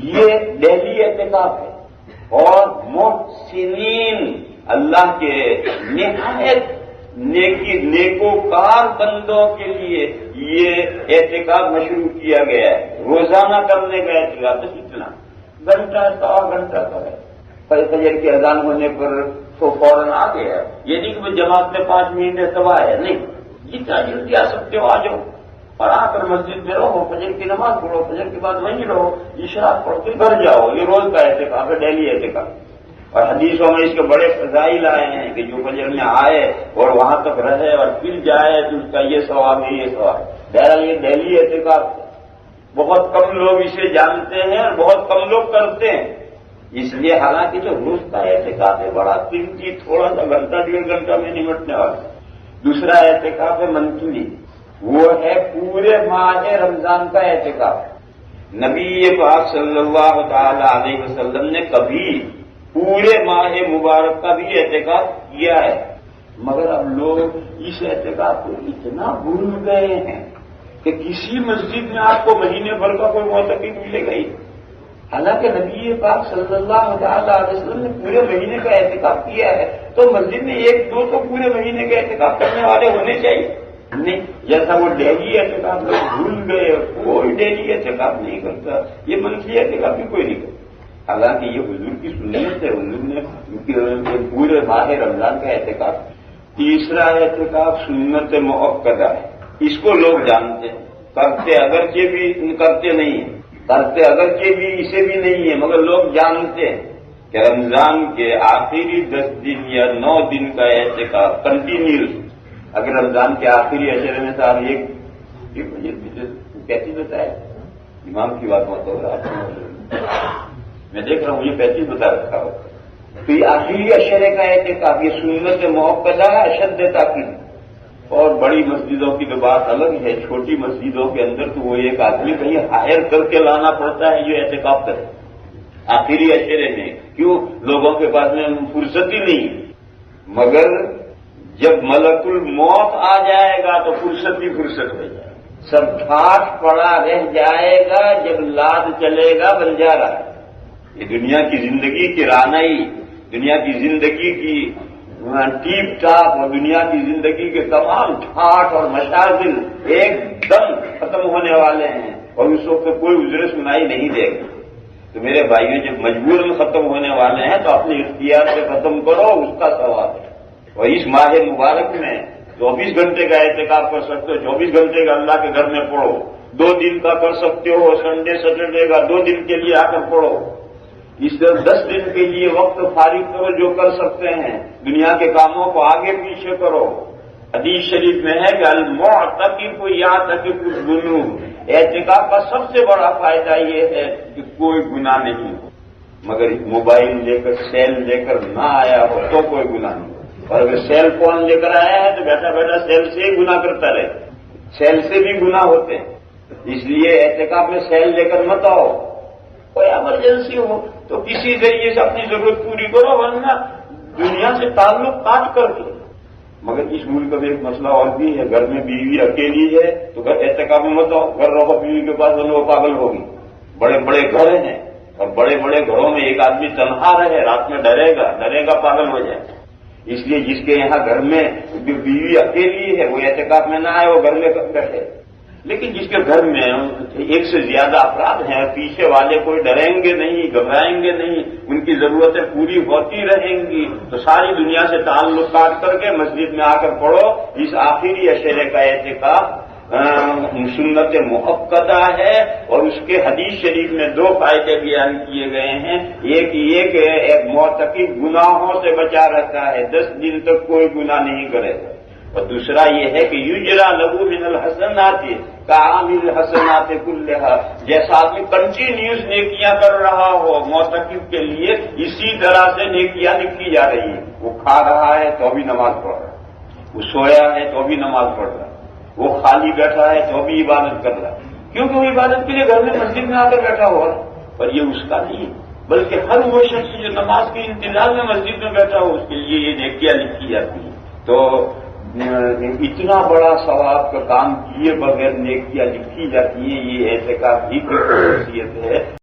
یہ دہلی اعتکاف ہے، اور محسنین اللہ کے نہایت نیکوکار بندوں کے لیے یہ اعتکاف مشروع کیا گیا ہے۔ روزانہ کرنے کا اعتکاف بس اتنا گھنٹہ سوا گھنٹہ کا ہے، فجر کی اذان ہونے پر تو فوراً آ گیا۔ یہ نہیں کہ جماعت میں 5 منٹ ہے تب ہے، نہیں، جتنا جلدی آ سکتے ہو آ جاؤ، اور آ کر مسجد میں رہو، فجر کی نماز پڑھو، فجر کے بعد وہیں رہو، عشاء پڑھ کے گھر جاؤ۔ یہ روز کا اعتکاف ہے، ڈیلی اعتکاف۔ اور حدیثوں میں اس کے بڑے فضائل آئے ہیں کہ جو فجر میں آئے اور وہاں تک رہے اور پھر جائے تو اس کا یہ ثواب ہے، یہ ثواب۔ بہرحال یہ دہلی اعتکاف بہت کم لوگ اسے جانتے ہیں اور بہت کم لوگ کرتے ہیں، اس لیے حالانکہ جو روز کا اعتکاف ہے بڑا قیمتی، تھوڑا سا گھنٹہ 1.5 گھنٹہ میں نمٹنے والا۔ دوسرا اعتکاف ہے منتلی، وہ ہے پورے ماہ رمضان کا اعتکاف۔ نبی پاک صلی اللہ تعالی علیہ وسلم نے کبھی پورے ماہ مبارک کا بھی اعتکاف کیا ہے، مگر اب لوگ اس اعتکاف کو اتنا بھول گئے ہیں کہ کسی مسجد میں آپ کو مہینے بھر کا کوئی معتکف ملے گا ہی۔ حالانکہ نبی پاک صلی اللہ تعالی علیہ وسلم نے پورے مہینے کا اعتکاف کیا ہے، تو مسجد میں 1-2 تو پورے مہینے کا اعتکاف کرنے والے ہونے چاہیے، نہیں جیسا وہ ڈیلی اعتکاف لوگ بھول گئے، کوئی ڈیلی اعتکاف نہیں کرتا، یہ منتھلی اعتکاف بھی کوئی نہیں کرتا۔ حالانکہ یہ حضور کی سنت ہے، حضور نے پورے ماہ رمضان کا اعتکاف۔ تیسرا اعتکاف سنت مؤکدہ ہے، اس کو لوگ جانتے ہیں، کرتے اگرچہ بھی کرتے نہیں ہیں، کرتے اگرچہ بھی اسے بھی نہیں ہے، مگر لوگ جانتے ہیں کہ رمضان کے آخری 10 دن یا 9 دن کا اعتکاف کنٹینیوس، اگر رمضان کے آخری عشرے میں صاحب ایک کیسی بتایا امام کی بات مت ہوگا، میں دیکھ رہا ہوں یہ 35 بتا رکھا ہو، تو یہ آخری عشرے کا اعتکاف یہ سنت مؤکدہ ہے، اشد تاکید۔ اور بڑی مسجدوں کی تو بات الگ ہے، چھوٹی مسجدوں کے اندر تو وہ ایک آدمی کہیں ہائر کر کے لانا پڑتا ہے جو اعتکاف کرے آخری عشرے میں، کیوں؟ لوگوں کے پاس میں فرصت ہی نہیں، مگر جب ملک الموت آ جائے گا تو فرصت ہی فرصت ہو جائے گا، سب ٹھاٹ پڑا رہ جائے گا، جب لاد چلے گا بنجارا۔ یہ دنیا کی زندگی کی رانائی، دنیا کی زندگی کی ٹیپ ٹاپ اور دنیا کی زندگی کے تمام ٹھاٹ اور مشاغل ایک دم ختم ہونے والے ہیں، اور اس وقت کوئی عذر سنائی نہیں دے گا۔ تو میرے بھائیوں جب مجبور میں ختم ہونے والے ہیں تو اپنے اختیار سے ختم کرو، اس کا ثواب ہے۔ اور اس ماہ مبارک میں 24 گھنٹے کا اعتکاف کر سکتے ہو، 24 گھنٹے کا اللہ کے گھر میں پڑھو، 2 دن کا کر سکتے ہو، سنڈے سیٹرڈے کا 2 دن کے لیے آ کر پڑھو، اس طرح 10 دن کے لیے وقت فارغ کرو، جو کر سکتے ہیں دنیا کے کاموں کو آگے پیچھے کرو۔ حدیث شریف میں ہے کہ المعتکف یعتکف الذنوب، اعتکاف کا سب سے بڑا فائدہ یہ ہے کہ کوئی گناہ نہیں ہو، مگر موبائل لے کر سیل لے کر نہ آیا ہو تو کوئی گناہ نہیں ہو، اور اگر سیل فون لے کر آیا ہے تو بیٹھا بیٹھا سیل سے ہی گناہ کرتا رہے، سیل سے بھی گناہ ہوتے ہیں، اس لیے اعتکاف میں سیل لے کر مت آؤ، کوئی ایمرجنسی ہو تو کسی ذریعے سے اپنی ضرورت پوری کرو، ورنہ دنیا سے تعلق کاٹ کر کے۔ مگر اس ملک میں ایک مسئلہ اور بھی ہے، گھر میں بیوی اکیلی ہے تو گھر اعتکاف میں مت آؤ، گھر رہو بیوی کے پاس، وہ پاگل ہوگی۔ بڑے بڑے گھر ہیں اور بڑے بڑے گھروں میں ایک آدمی تنہا رہے، رات میں ڈرے گا پاگل ہو جائے، اس لیے جس کے یہاں گھر میں بیوی اکیلی ہے وہ اعتکاف میں نہ آئے، وہ گھر میں بیٹھے۔ لیکن جس کے گھر میں 1 سے زیادہ افراد ہیں، پیچھے والے کوئی ڈریں گے نہیں، گھبرائیں گے نہیں، ان کی ضرورتیں پوری ہوتی رہیں گی، تو ساری دنیا سے تعلق کاٹ کر کے مسجد میں آ کر پڑھو۔ اس آخری عشرے کا اعتکاف سنت مؤکدہ ہے، اور اس کے حدیث شریف میں 2 فائدے بیان کیے گئے ہیں۔ ایک یہ کہ ایک معتکف گناہوں سے بچا رہتا ہے، 10 دن تک کوئی گناہ نہیں کرے گا، اور دوسرا یہ ہے کہ یجرا لہو من الحسنات کعامل الحسنات کلھا، جیسا آدمی کنٹینیوس نیکیاں کر رہا ہو معتکف کے لیے اسی طرح سے نیکیاں لکھی جا رہی ہیں۔ وہ کھا رہا ہے تو بھی نماز پڑھ رہا ہے، وہ سویا ہے تو بھی نماز پڑھ رہا ہے، وہ خالی بیٹھا ہے تو بھی عبادت کر رہا ہے، کیونکہ وہ عبادت کے لیے گھر میں مسجد میں آ کر بیٹھا ہوا ہے۔ پر یہ اس کا نہیں، بلکہ ہر وہ شخص جو نماز کے انتظار میں مسجد میں بیٹھا ہو اس کے لیے یہ نیکیاں لکھی جاتی ہیں۔ تو اتنا بڑا ثواب کا کام کیے بغیر نیکیاں لکھی جاتی ہیں، یہ اعتکاف ہی کی خصوصیت ہے۔